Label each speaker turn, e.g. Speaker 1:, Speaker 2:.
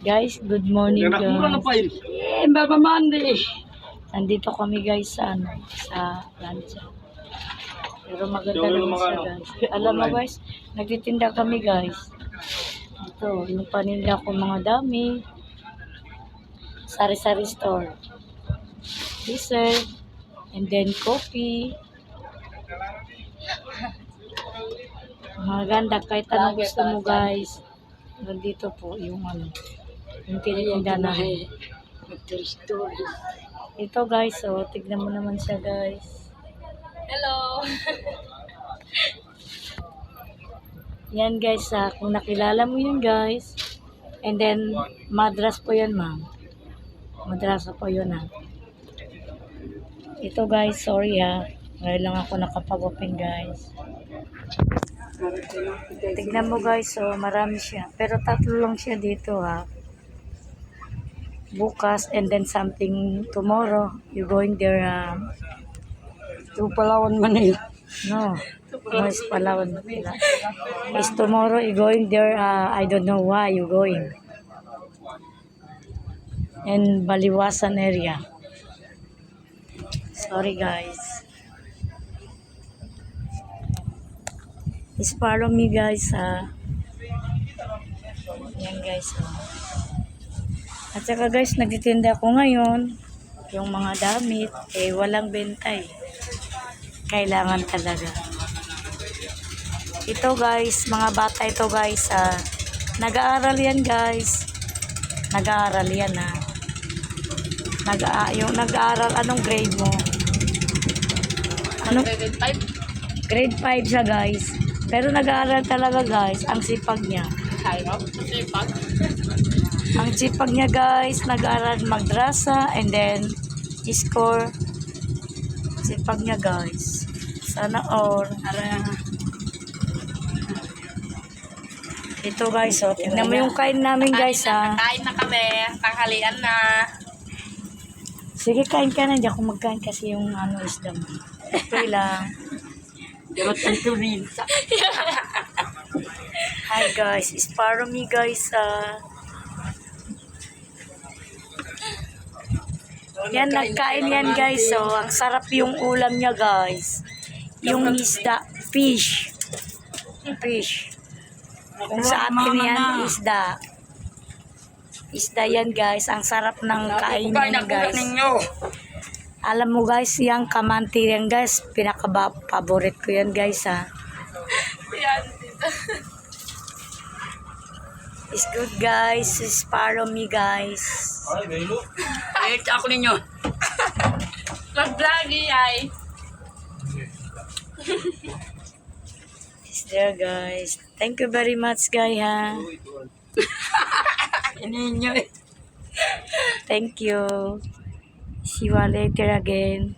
Speaker 1: Guys, good morning guys.
Speaker 2: Baba Monday.
Speaker 1: Nandito kami guys sa lancha. Pero maganda naman siya guys. Alam mo guys, nagtitinda kami guys. Ito, yung paninda ko mga dami. Sari-sari store. Dessert. And then coffee. Maganda kahit anong gusto mo guys. Nandito po yung yung tinitinda namin. Ito guys, so tignan mo naman siya guys.
Speaker 2: Hello.
Speaker 1: Yan guys, kung nakilala mo yun guys. And then, madras po yan ma'am. Madrasa po yun Ito guys, sorry ngayon lang ako nakapag-open guys. Tignan mo guys, so marami siya. Pero tatlo lang siya dito bukas and then something tomorrow. You going there
Speaker 2: To Palawan, Manila.
Speaker 1: No it's Palawan Manila. It's tomorrow you going there. I don't know why you going. And Baliwasan area. Sorry guys. Just follow me guys Yan guys At saka guys, nagtitinda ako ngayon. Yung mga damit, walang benta Kailangan talaga. Ito guys, mga bata ito guys. Nag-aaral yan guys. Nag-aaral yan yung nag-aaral, anong grade mo?
Speaker 2: Grade 5.
Speaker 1: Grade 5 siya guys. Pero nag-aaral talaga guys. Ang sipag niya.
Speaker 2: Sipag.
Speaker 1: Ang sipag niya guys, nag-aaral madrasa and then score. Sipag niya guys. Sana all. Ito guys, tignan mo yung kain namin guys
Speaker 2: Kain na kami. Tanghalian na.
Speaker 1: Sige, kain ka na. Diyan ako magkain kasi yung isda mo. Okay lang. Hi guys, it's para me guys yan, nagkain yan guys. So, ang sarap yung ulam niya guys. Yung isda, fish. Kung sa atin yan, isda. Isda yan guys. Ang sarap ng kain niya guys. Alam mo guys, yung kamanti yan guys. Pinaka-favorite ko yan guys It's good guys. It's follow me guys.
Speaker 2: Ako ninyo. Mag-vlog ay.
Speaker 1: It's there guys. Thank you very much guys
Speaker 2: Ninyo.
Speaker 1: Thank you. See you later again.